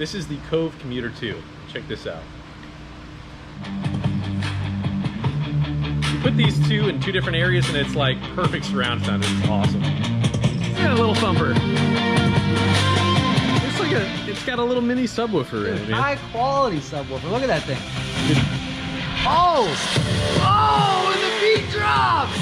This is the Kove Commuter 2. Check this out. You put these two in two different areas and it's like perfect surround sound. It's awesome. Yeah, a little thumper. It's like it's got a little mini subwoofer in it, man. High quality subwoofer. Look at that thing. Oh! Oh, and the beat drops!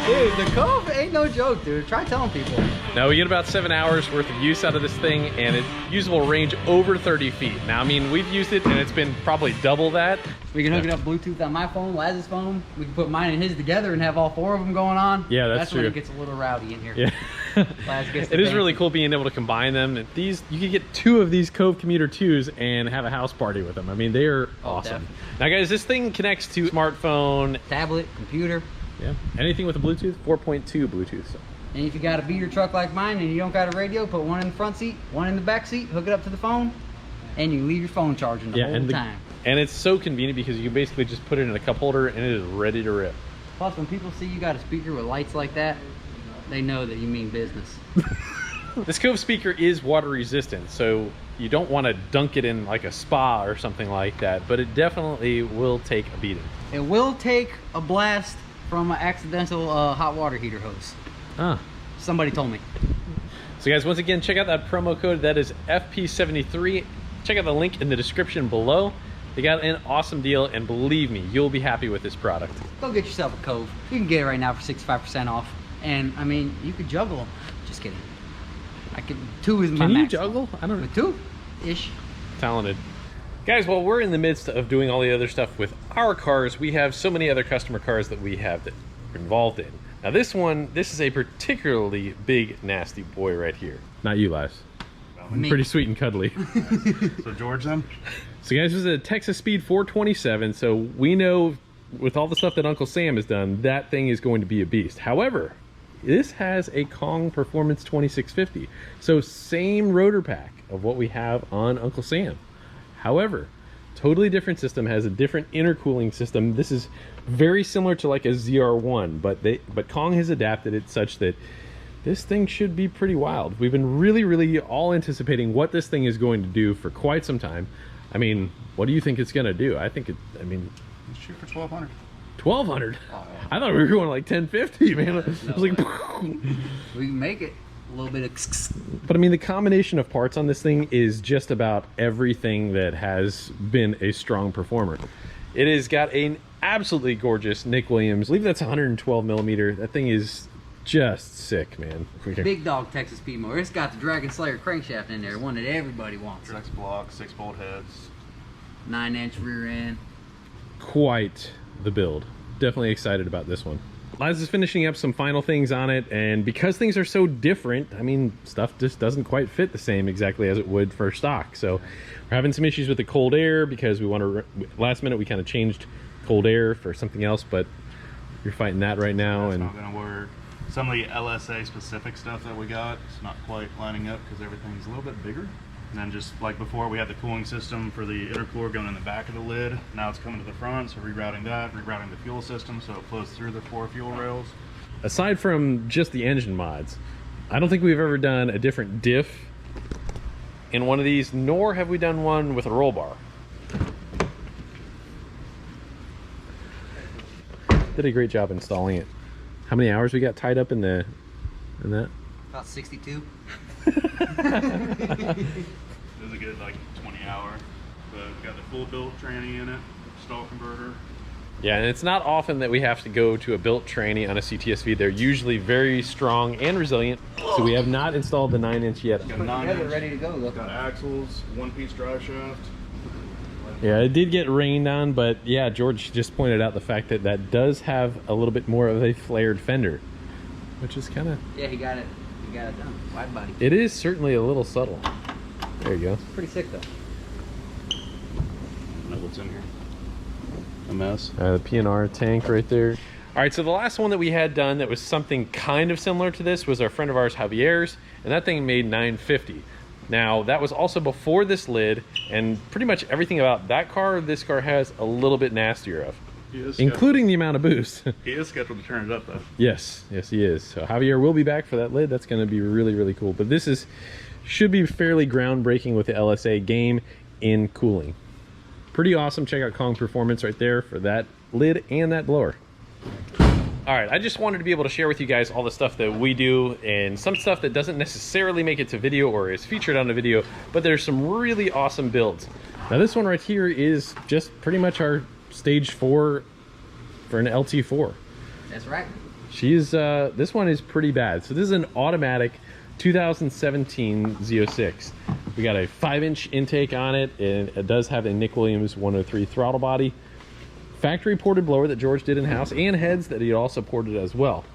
Dude, the Kove ain't no joke, dude. Try telling people. Now we get about 7 hours worth of use out of this thing, and it's usable range over 30 feet. Now, I mean, we've used it and it's been probably double that. We can hook it up Bluetooth on my phone, Laz's phone. We can put mine and his together and have all four of them going on. Yeah, that's true. When it gets a little rowdy in here. Yeah. It is really cool being able to combine them. These, you can get two of these Kove Commuter 2s and have a house party with them. I mean, they are awesome. Definitely. Now, guys, this thing connects to smartphone, tablet, computer. Yeah, anything with a Bluetooth, 4.2 Bluetooth. So. And if you got a beater truck like mine and you don't got a radio, put one in the front seat, one in the back seat, hook it up to the phone, and you leave your phone charging the whole time. And it's so convenient because you can basically just put it in a cup holder and it is ready to rip. Plus, when people see you got a speaker with lights like that, they know that you mean business. This Kove speaker is water resistant, so you don't want to dunk it in like a spa or something like that, but it definitely will take a beating. It will take a blast from an accidental hot water heater hose. Somebody told me. So guys, once again, check out that promo code. That is FP73. Check out the link in the description below. They got an awesome deal, and believe me, you'll be happy with this product. Go get yourself a Kove. You can get it right now for 65% off. And I mean, you could juggle them. Just kidding. I could. Two is my max. Can you juggle? I don't know. With two-ish. Talented. Guys, while we're in the midst of doing all the other stuff with our cars, we have so many other customer cars that we have that we're involved in. Now this is a particularly big, nasty boy right here. Not you, Laz. Pretty sweet and cuddly. So George then? So guys, this is a Texas Speed 427, so we know with all the stuff that Uncle Sam has done, that thing is going to be a beast. However, this has a Kong Performance 2650, so same rotor pack of what we have on Uncle Sam. However, totally different system, has a different intercooling system. This is very similar to like a ZR1, but Kong has adapted it such that this thing should be pretty wild. We've been really all anticipating what this thing is going to do for quite some time. I mean, what do you think it's gonna do? I think let's shoot for 1200. 1200? Oh, yeah. I thought we were going like 1050, man. No, I was like, we can make it a little bit of. But I mean, the combination of parts on this thing is just about everything that has been a strong performer. It has got an absolutely gorgeous Nick Williams. I believe that's 112 millimeter. That thing is just sick, man. Big dog Texas speed motor. It's got the Dragon Slayer crankshaft in there, one that everybody wants. 6 blocks, 6 bolt heads, 9-inch rear end. Quite the build. Definitely excited about this one. Laz is finishing up some final things on it, and because things are so different, I mean, stuff just doesn't quite fit the same exactly as it would for stock. So we're having some issues with the cold air because we want to, last minute we kind of changed cold air for something else, but you're fighting that right now. That's not gonna work. Some of the LSA specific stuff that we got, it's not quite lining up because everything's a little bit bigger. And then just like before, we had the cooling system for the intercooler going in the back of the lid. Now it's coming to the front, so rerouting that, rerouting the fuel system so it flows through the 4 fuel rails. Aside from just the engine mods, I don't think we've ever done a different diff in one of these, nor have we done one with a roll bar. Did a great job installing it. How many hours we got tied up in that? About 62. It was a good like 20 hour, but we got the full built tranny in it, stall converter. Yeah, and it's not often that we have to go to a built tranny on a CTSV. They're usually very strong and resilient, so we have not installed the 9-inch yet. Got 9-inch. Ready to go. Look. Got axles, 1-piece drive shaft. Yeah, it did get rained on, but yeah, George just pointed out the fact that that does have a little bit more of a flared fender, which is kind of... Yeah, he got it done. Wide body. It is certainly a little subtle. There you go. It's pretty sick, though. I know what's in here. A mess. The P&R tank right there. All right, so the last one that we had done that was something kind of similar to this was our friend of ours, Javier's, and that thing made 950. Now, that was also before this lid, and pretty much everything about that car, this car has a little bit nastier of. including the amount of boost. He is scheduled to turn it up though. Yes, yes he is. So Javier will be back for that lid. That's going to be really, really cool. But this should be fairly groundbreaking with the LSA game in cooling. Pretty awesome. Check out Kong Performance right there for that lid and that blower. All right, I just wanted to be able to share with you guys all the stuff that we do and some stuff that doesn't necessarily make it to video or is featured on a video, but there's some really awesome builds. Now this one right here is just pretty much our stage 4 for an LT4. That's right. She's this one is pretty bad. So this is an automatic 2017 Z06. We got a 5-inch intake on it, and it does have a Nick Williams 103 throttle body. Factory ported blower that George did in-house, and heads that he also ported as well.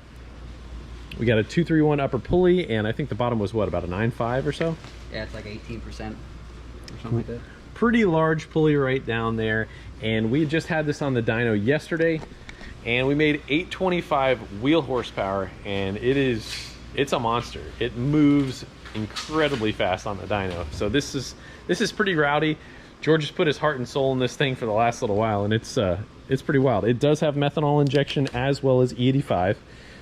We got a 231 upper pulley, and I think the bottom was what, about a 9.5 or so? Yeah, it's like 18% or something like that. Pretty large pulley right down there, and we just had this on the dyno yesterday, and we made 825 wheel horsepower, and it's a monster. It moves incredibly fast on the dyno. So this is pretty rowdy. George has put his heart and soul in this thing for the last little while, and it's pretty wild. It does have methanol injection as well as E85.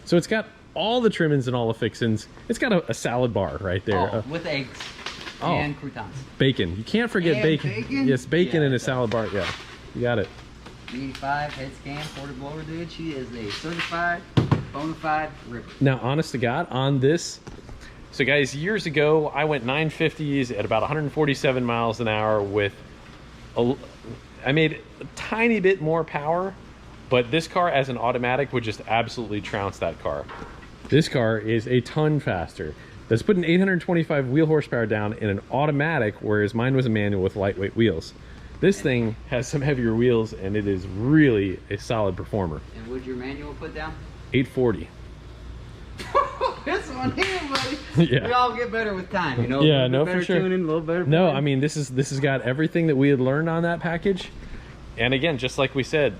So it's got all the trimmings and all the fixins. It's got a salad bar right there. Oh, with eggs and croutons. Bacon. You can't forget bacon. Yes, bacon and a salad bar. Yeah, you got it. E85 head scan ported blower, dude. She is a certified, bona fide ripper. Now, honest to God, on this, so guys, years ago, I went 950s at about 147 miles an hour with, I made a tiny bit more power, but this car as an automatic would just absolutely trounce that car. This car is a ton faster. That's putting 825 wheel horsepower down in an automatic, whereas mine was a manual with lightweight wheels. This thing has some heavier wheels, and it is really a solid performer. And what'd your manual put down? 840. This one here, buddy. Yeah. We all get better with time, you know. Yeah, no, for sure. Tuning, a little better. No, I mean this has got everything that we had learned on that package, and again, just like we said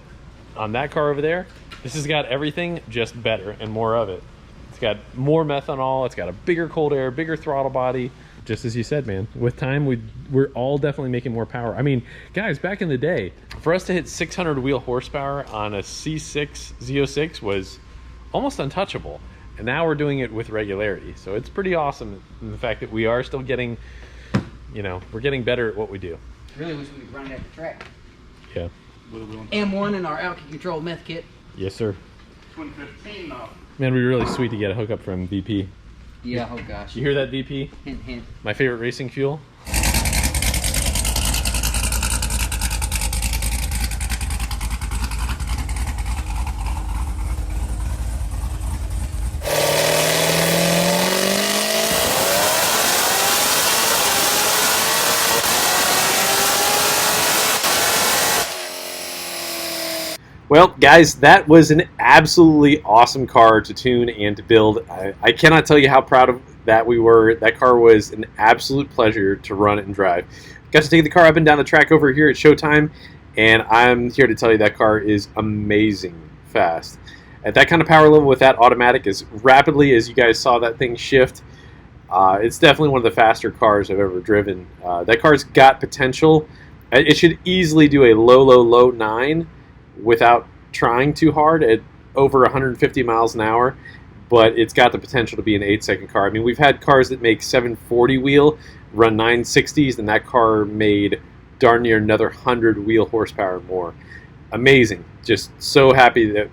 on that car over there, this has got everything, just better and more of it. It's got more methanol. It's got a bigger cold air, bigger throttle body. Just as you said, man. With time, we're all definitely making more power. I mean, guys, back in the day, for us to hit 600 wheel horsepower on a C6 Z06 was almost untouchable. And now we're doing it with regularity. So it's pretty awesome in the fact that we are still getting, we're getting better at what we do. Really wish we could run it at the track. Yeah. M1 in our alky control meth kit. Yes, sir. Twin 15 now. Man, it'd be really sweet to get a hookup from VP. Yeah, oh gosh. You hear that, VP? Hint, hint. My favorite racing fuel? Well, guys, that was an absolutely awesome car to tune and to build. I cannot tell you how proud of that we were. That car was an absolute pleasure to run and drive. Got to take the car up and down the track over here at Showtime, and I'm here to tell you that car is amazing fast. At that kind of power level with that automatic, as rapidly as you guys saw that thing shift, it's definitely one of the faster cars I've ever driven. That car's got potential. It should easily do a low 9 without trying too hard at over 150 miles an hour, but it's got the potential to be an 8-second car. I mean, we've had cars that make 740 wheel run 960s, and that car made darn near another 100 wheel horsepower more. Amazing. Just so happy that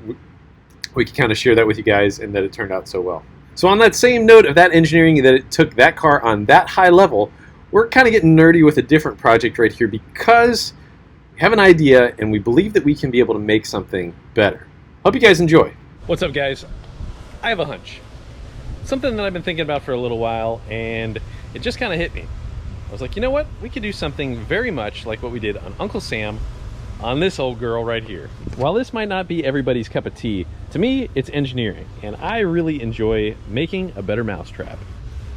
we could kind of share that with you guys and that it turned out so well. So on that same note of that engineering, that it took that car on that high level, we're kind of getting nerdy with a different project right here because have an idea, and we believe that we can be able to make something better. Hope you guys enjoy. What's up, guys? I have a hunch. Something that I've been thinking about for a little while, and it just kind of hit me. I was like, you know what? We could do something very much like what we did on Uncle Sam on this old girl right here. While this might not be everybody's cup of tea, to me, it's engineering, and I really enjoy making a better mousetrap.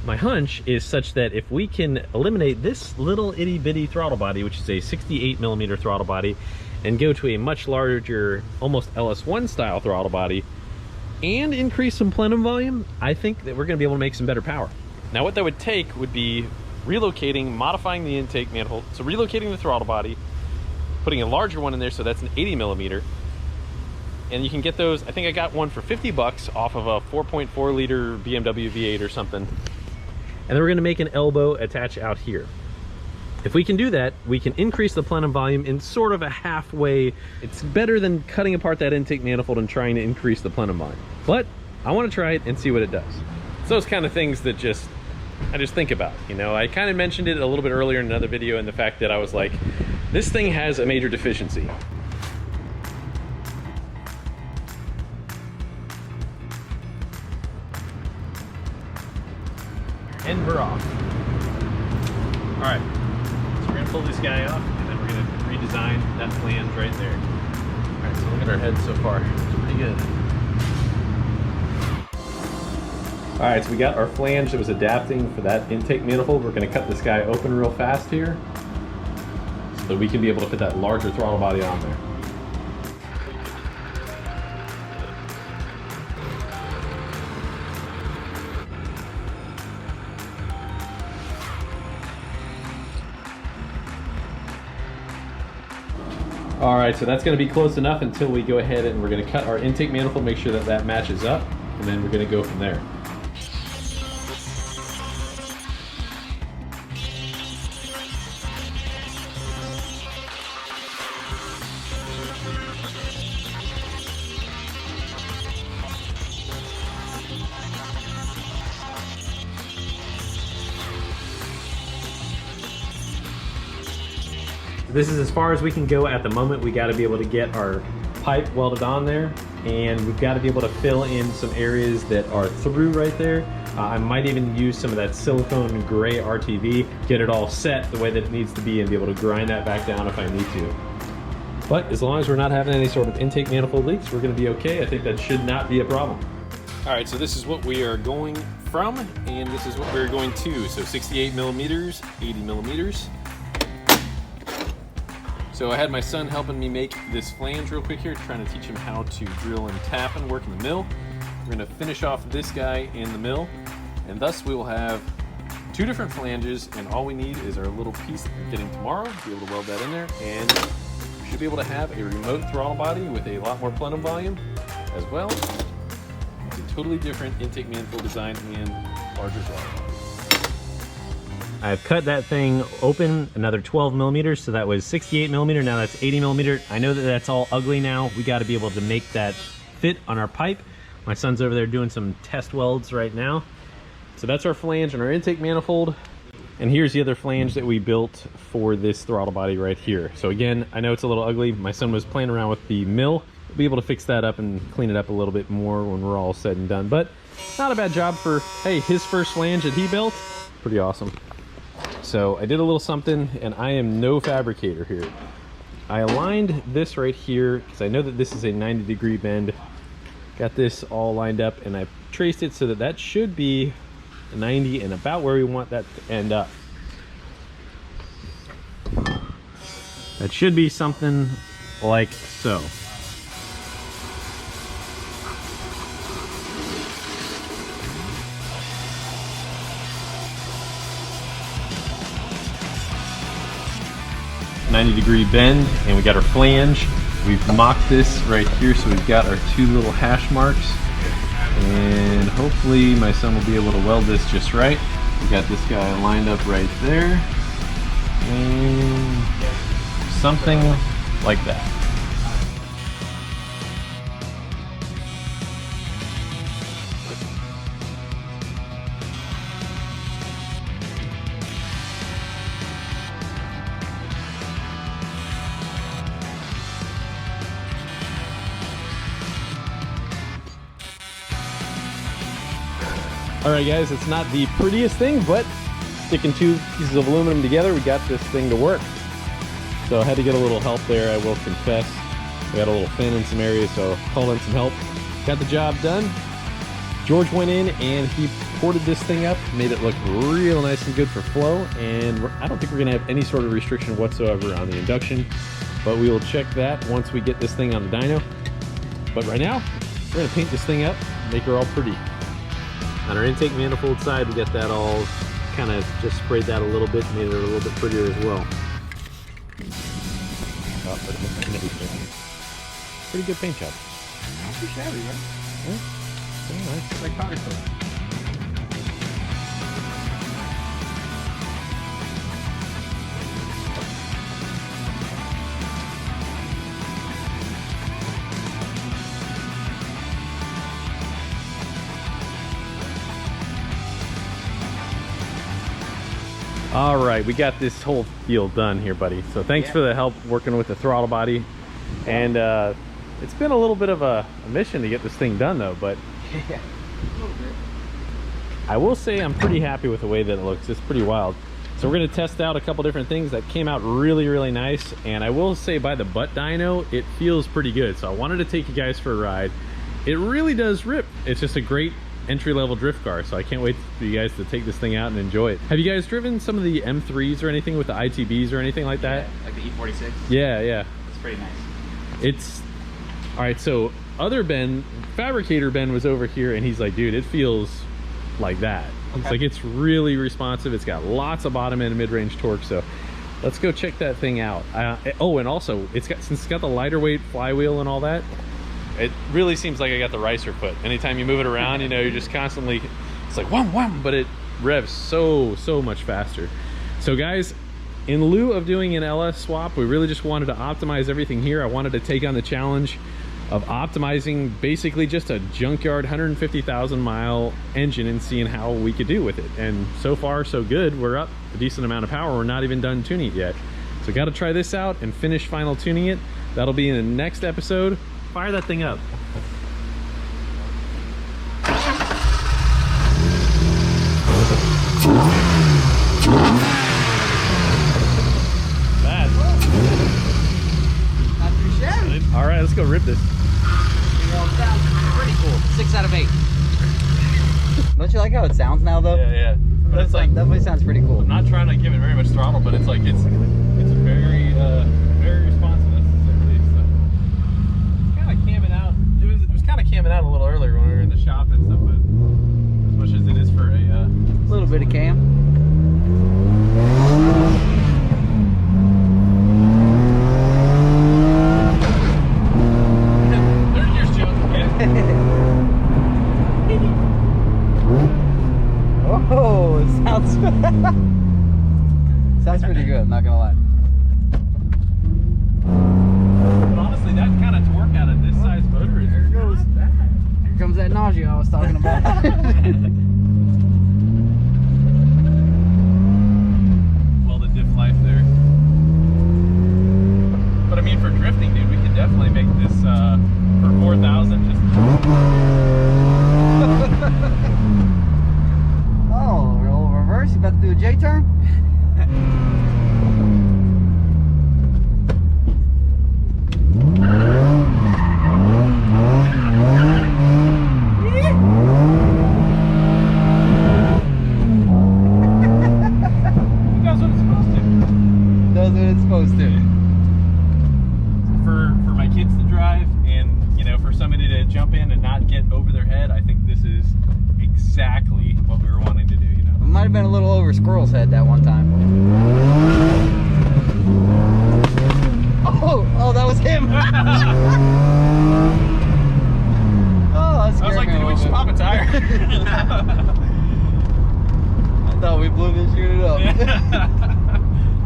My hunch is such that if we can eliminate this little itty bitty throttle body, which is a 68mm throttle body, and go to a much larger, almost LS1 style throttle body, and increase some plenum volume, I think that we're going to be able to make some better power. Now what that would take would be relocating, modifying the intake manifold, so relocating the throttle body, putting a larger one in there, so that's an 80mm, and you can get those. I think I got one for 50 bucks off of a 4.4 liter BMW V8 or something. And then we're gonna make an elbow attach out here. If we can do that, we can increase the plenum volume in sort of a halfway. It's better than cutting apart that intake manifold and trying to increase the plenum volume. But I want to try it and see what it does. It's those kind of things that I just think about. You know, I kind of mentioned it a little bit earlier in another video, and the fact that I was like, this thing has a major deficiency. And we're off. All right. We're gonna pull this guy off, and then we're gonna redesign that flange right there. All right, so look at our head so far. It's pretty good. All right, so we got our flange that was adapting for that intake manifold. We're gonna cut this guy open real fast here so that we can be able to fit that larger throttle body on there. All right, so that's gonna be close enough until we go ahead and we're gonna cut our intake manifold, make sure that that matches up, and then we're gonna go from there. This is as far as we can go at the moment. We got to be able to get our pipe welded on there, and we've got to be able to fill in some areas that are through right there. I might even use some of that silicone gray RTV, get it all set the way that it needs to be, and be able to grind that back down if I need to. But as long as we're not having any sort of intake manifold leaks, we're going to be okay. I think that should not be a problem. All right, so this is what we are going from, and this is what we're going to. So 68 millimeters, 80 millimeters. So I had my son helping me make this flange real quick here, trying to teach him how to drill and tap and work in the mill. We're gonna finish off this guy in the mill, and thus we will have two different flanges, and all we need is our little piece that we're getting tomorrow, be able to weld that in there, and we should be able to have a remote throttle body with a lot more plenum volume, as well as a totally different intake manifold design and larger throttle body. I've cut that thing open another 12 millimeters, so that was 68 millimeter, now that's 80 millimeter. I know that that's all ugly now. We got to be able to make that fit on our pipe. My son's over there doing some test welds right now. So that's our flange and our intake manifold. And here's the other flange that we built for this throttle body right here. So again, I know it's a little ugly. My son was playing around with the mill. We'll be able to fix that up and clean it up a little bit more when we're all said and done. But not a bad job for, hey, his first flange that he built. Pretty awesome. So I did a little something, and I am no fabricator here. I aligned this right here because I know that this is a 90-degree bend. Got this all lined up, and I traced it so that that should be 90 and about where we want that to end up. That should be something like so. .90-degree bend, and we got our flange. We've mocked this right here, so we've got our two little hash marks, and hopefully my son will be able to weld this just right. We got this guy lined up right there, and something like that. All right, guys, it's not the prettiest thing, but sticking two pieces of aluminum together, we got this thing to work. So I had to get a little help there, I will confess. We got a little fin in some areas, so called in some help. Got the job done. George went in and he ported this thing up, made it look real nice and good for flow, and I don't think we're gonna have any sort of restriction whatsoever on the induction, but we will check that once we get this thing on the dyno. But right now, we're gonna paint this thing up, make her all pretty. On our intake manifold side, we got that all kind of just sprayed that a little bit, made it a little bit prettier as well. Oh, but it looks pretty good paint job. Not too shabby, right? Yeah, It's like powder coat. all right, we got this whole field done here, buddy. So thanks for the help working with the throttle body. And it's been a little bit of a mission to get this thing done though, but Yeah, a little bit. I will say I'm pretty happy with the way that it looks. It's pretty wild. So we're gonna test out a couple different things that came out really, really nice. And I will say by the butt dyno, it feels pretty good. So I wanted to take you guys for a ride. It really does rip. It's just a great entry-level drift car. So I can't wait for you guys to take this thing out and enjoy it. Have you guys driven some of the M3s or anything with the ITBs or anything like that? Yeah, like the E46. Yeah, yeah. It's pretty nice. It's all right. So other Ben, fabricator Ben, was over here and he's like, dude, it feels like that. It's like, it's really responsive. It's got lots of bottom end and mid-range torque. So let's go check that thing out. Oh, and also since it's got the lighter weight flywheel and all that, it really seems like I got the ricer foot. Anytime you move it around, you know, you're just constantly, it's like wham wham, but it revs so much faster. So guys, in lieu of doing an LS swap, we really just wanted to optimize everything here. I wanted to take on the challenge of optimizing basically just a junkyard 150,000 mile engine and seeing how we could do with it. And so far so good. We're up a decent amount of power. We're not even done tuning it yet. So got to try this out and finish final tuning it. That'll be in the next episode. Fire that thing up. Not too shabby. All right, let's go rip this. Well, it sounds pretty cool. 6 out of 8. Don't you like how it sounds now, though? Yeah. But it's like, definitely sounds pretty cool. I'm not trying to give it very much throttle, but it's like it's very very responsive. At least. So, kind of camming out. It was kind of camming out a little earlier when we were in the shop and stuff, but as much as it is for a little bit of cam. there's your joke, man. Oh, it sounds sounds pretty good, not gonna lie. But honestly, that kind of torque out of this size motor is There goes that. Here comes that nausea I was talking about. well, the diff life there. But I mean, for drifting, dude, we could definitely make this for 4,000 just. Oh, roll reverse. You about to do a J-turn? That's what it's supposed to. Does what it's supposed to. For my kids to drive, and you know, for somebody to jump in and not get over their head, I think this is exactly what we were wanting to do. You know, It might have been a little over Squirrel's head that one time. Oh, that was him. Oh, that I was scared like, me a did we little just bit. pop a tire? I thought we blew this unit up.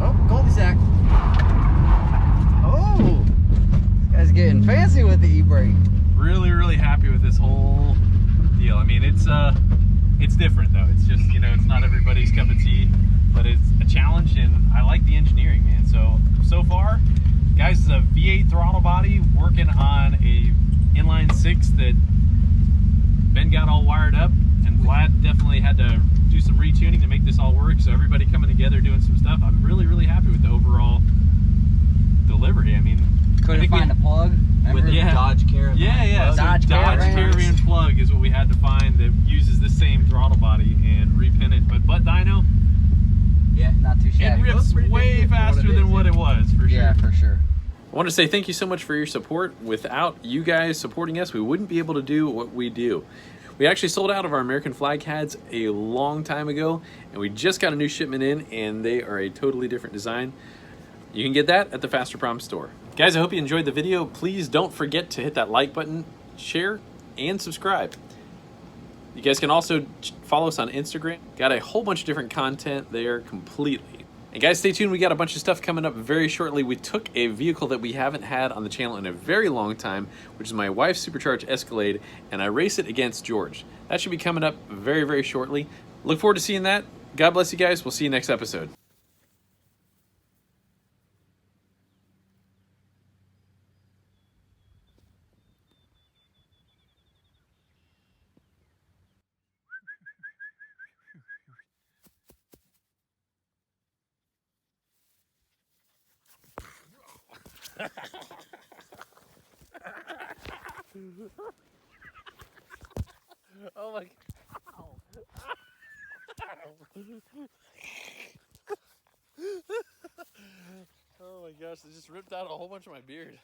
Oh, cul-de-sac. Oh, this guy's getting fancy with the e-brake. Really happy with this whole deal. I mean, it's different though. It's just, you know, it's not everybody's cup of tea, but it's a challenge, and I like the engineering, man. So far, guys, it's a V8 throttle body working on a inline 6 that Ben got all wired up, and Vlad definitely had to do some retuning to make this all work. So everybody coming together doing some stuff. I'm really happy with the overall delivery. I mean, Couldn't find a plug. With the Dodge Caravan. Yeah. So Dodge Caravan. Caravan plug is what we had to find that uses the same throttle body and repin it. But butt dyno, Yeah, not too it shabby. rips way faster than what it was, for sure. Yeah, for sure. I want to say thank you so much for your support. Without you guys supporting us, we wouldn't be able to do what we do. We actually sold out of our American flag hats a long time ago, and we just got a new shipment in, and they are a totally different design. You can get that at the Fasterproms store. Guys, I hope you enjoyed the video. Please don't forget to hit that like button. share, and subscribe. You guys can also follow us on Instagram. Got a whole bunch of different content there completely. And guys, stay tuned. We got a bunch of stuff coming up very shortly. We took a vehicle that we haven't had on the channel in a very long time, which is my wife's supercharged Escalade, and I race it against George. That should be coming up very, very shortly. Look forward to seeing that. God bless you guys. We'll see you next episode. Oh my Oh my gosh, they just ripped out a whole bunch of my beard.